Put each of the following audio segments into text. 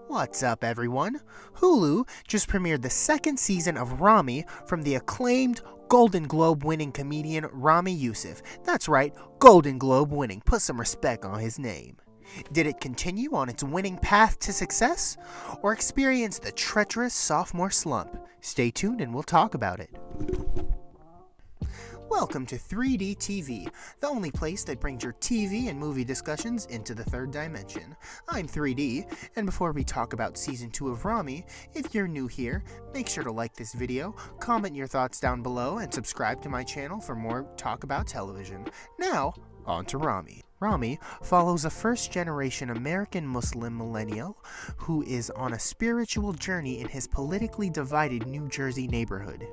What's up, everyone? Hulu just premiered the second season of Ramy from the acclaimed Golden Globe winning comedian Ramy Youssef. That's right, Golden Globe winning. Put some respect on his name. Did it continue on its winning path to success, or experience the treacherous sophomore slump? Stay tuned and we'll talk about it. Welcome to 3D TV, the only place that brings your TV and movie discussions into the third dimension. I'm 3D, and before we talk about Season 2 of Ramy, if you're new here, make sure to like this video, comment your thoughts down below, and subscribe to my channel for more talk about television. Now, on to Ramy. Ramy follows a first-generation American Muslim millennial who is on a spiritual journey in his politically divided New Jersey neighborhood.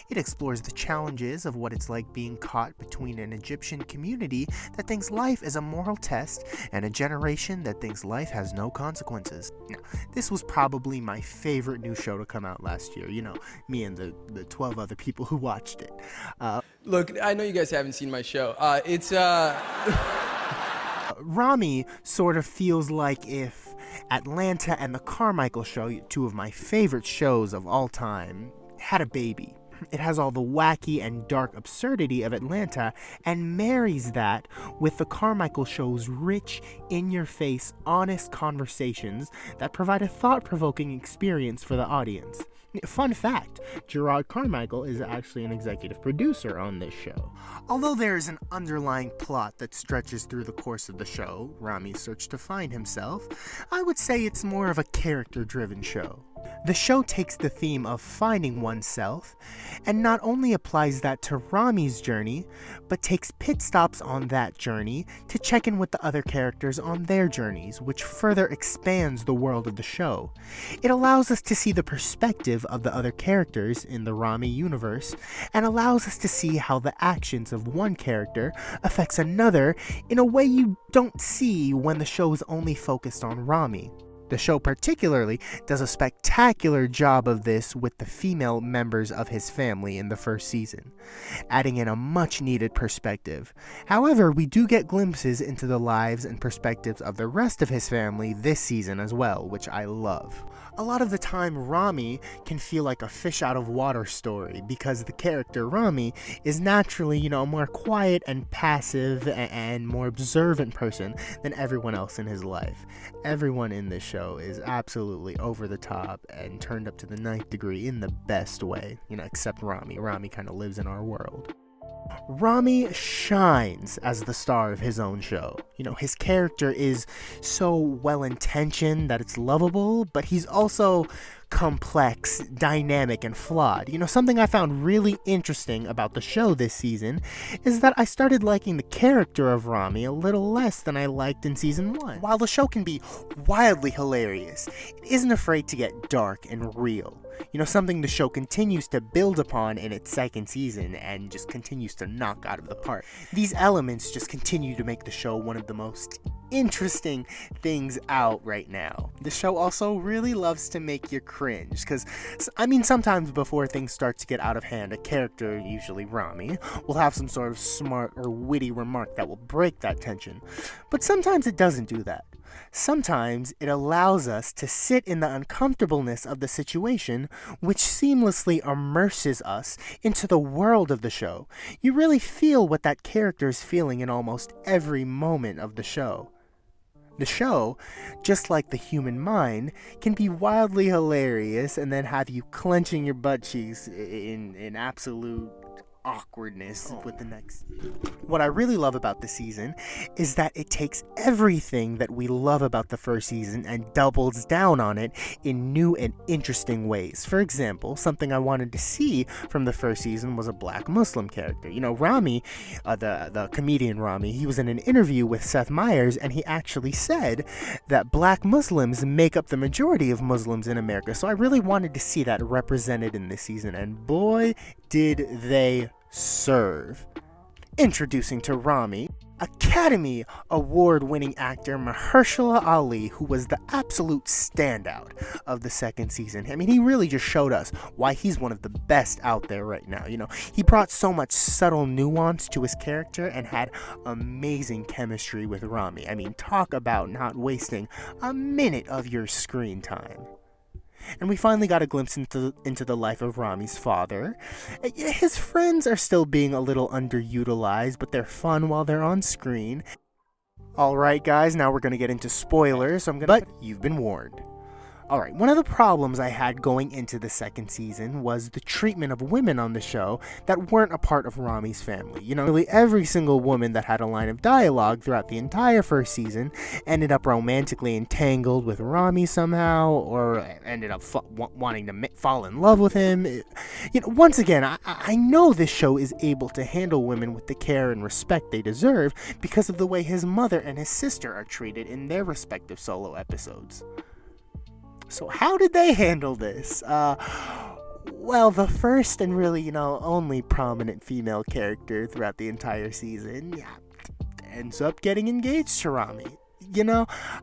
It explores the challenges of what it's like being caught between an Egyptian community that thinks life is a moral test and a generation that thinks life has no consequences. Now, this was probably my favorite new show to come out last year. You know, me and the 12 other people who watched it. Look, I know you guys haven't seen my show. Ramy sort of feels like if Atlanta and The Carmichael Show, two of my favorite shows of all time, had a baby. It has all the wacky and dark absurdity of Atlanta and marries that with The Carmichael Show's rich, in-your-face, honest conversations that provide a thought-provoking experience for the audience. Fun fact, Gerard Carmichael is actually an executive producer on this show. Although there is an underlying plot that stretches through the course of the show, Ramy's search to find himself, I would say it's more of a character-driven show. The show takes the theme of finding oneself, and not only applies that to Ramy's journey, but takes pit stops on that journey to check in with the other characters on their journeys, which further expands the world of the show. It allows us to see the perspective of the other characters in the Ramy universe, and allows us to see how the actions of one character affects another in a way you don't see when the show is only focused on Ramy. The show particularly does a spectacular job of this with the female members of his family in the first season, adding in a much-needed perspective. However, we do get glimpses into the lives and perspectives of the rest of his family this season as well, which I love. A lot of the time, Ramy can feel like a fish-out-of-water story because the character Ramy is naturally, a more quiet and passive and more observant person than everyone else in his life. Everyone in this show is absolutely over the top and turned up to the 9th degree in the best way, except Ramy. Ramy kind of lives in our world. Ramy shines as the star of his own show. His character is so well-intentioned that it's lovable, but he's also complex, dynamic, and flawed. Something I found really interesting about the show this season is that I started liking the character of Ramy a little less than I liked in season 1. While the show can be wildly hilarious, it isn't afraid to get dark and real. Something the show continues to build upon in its second season and just continues to knock out of the park. These elements just continue to make the show one of the most interesting things out right now. The show also really loves to make you cringe, because, sometimes before things start to get out of hand, a character, usually Ramy, will have some sort of smart or witty remark that will break that tension. But sometimes it doesn't do that. Sometimes it allows us to sit in the uncomfortableness of the situation, which seamlessly immerses us into the world of the show. You really feel what that character is feeling in almost every moment of the show. The show, just like the human mind, can be wildly hilarious and then have you clenching your butt cheeks in absolute awkwardness with the next. What I really love about this season is that it takes everything that we love about the first season and doubles down on it in new and interesting ways. For example, something I wanted to see from the first season was a black Muslim character. Ramy, the comedian Ramy, he was in an interview with Seth Meyers, and he actually said that black Muslims make up the majority of Muslims in America. So I really wanted to see that represented in this season, and boy, did they serve. Introducing to Ramy, Academy Award-winning actor Mahershala Ali, who was the absolute standout of the second season. I mean, he really just showed us why he's one of the best out there right now. He brought so much subtle nuance to his character and had amazing chemistry with Ramy. I mean, talk about not wasting a minute of your screen time. And we finally got a glimpse into the life of Ramy's father. His friends are still being a little underutilized, but they're fun while they're on screen. Alright guys, now we're going to get into spoilers, but you've been warned. Alright, one of the problems I had going into the second season was the treatment of women on the show that weren't a part of Ramy's family. Nearly every single woman that had a line of dialogue throughout the entire first season ended up romantically entangled with Ramy somehow, or ended up wanting to fall in love with him. Once again, I know this show is able to handle women with the care and respect they deserve because of the way his mother and his sister are treated in their respective solo episodes. So how did they handle this? Well, the first and really, only prominent female character throughout the entire season, ends up getting engaged to Ramy.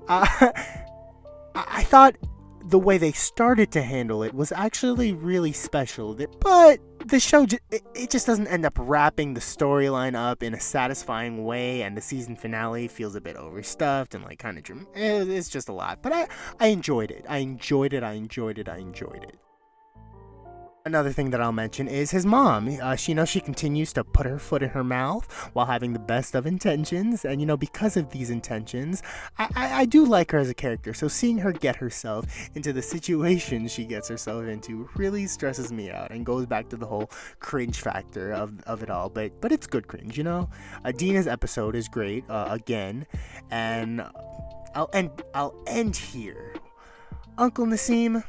I thought the way they started to handle it was actually really special, but the show it just doesn't end up wrapping the storyline up in a satisfying way, and the season finale feels a bit overstuffed and kind of it's just a lot. But I enjoyed it. I enjoyed it. Another thing that I'll mention is his mom. She continues to put her foot in her mouth while having the best of intentions. And, because of these intentions, I do like her as a character. So seeing her get herself into the situation she gets herself into really stresses me out and goes back to the whole cringe factor of it all. But it's good cringe, Dina's episode is great, again. And I'll end here. Uncle Nassim,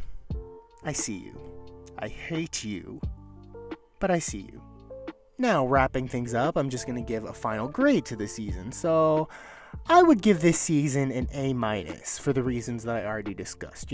I see you. I hate you, but I see you. Now, wrapping things up, I'm just going to give a final grade to the season. So, I would give this season an A- for the reasons that I already discussed.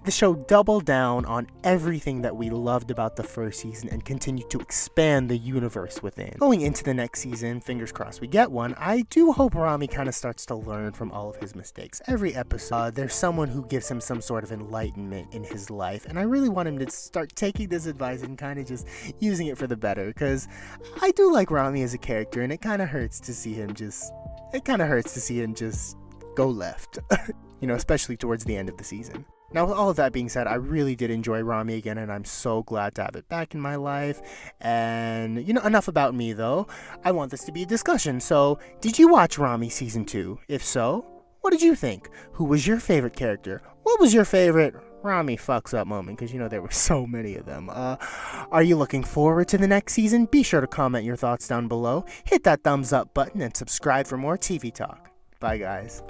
The show doubled down on everything that we loved about the first season and continued to expand the universe within. Going into the next season, fingers crossed we get one, I do hope Ramy kind of starts to learn from all of his mistakes. Every episode, there's someone who gives him some sort of enlightenment in his life, and I really want him to start taking this advice and kind of just using it for the better, because I do like Ramy as a character, and it kind of hurts to see him just go left, especially towards the end of the season. Now, with all of that being said, I really did enjoy Ramy again, and I'm so glad to have it back in my life. And, enough about me, though. I want this to be a discussion. So, did you watch Ramy Season 2? If so, what did you think? Who was your favorite character? What was your favorite Ramy fucks up moment? Because, there were so many of them. Are you looking forward to the next season? Be sure to comment your thoughts down below. Hit that thumbs up button and subscribe for more TV talk. Bye, guys.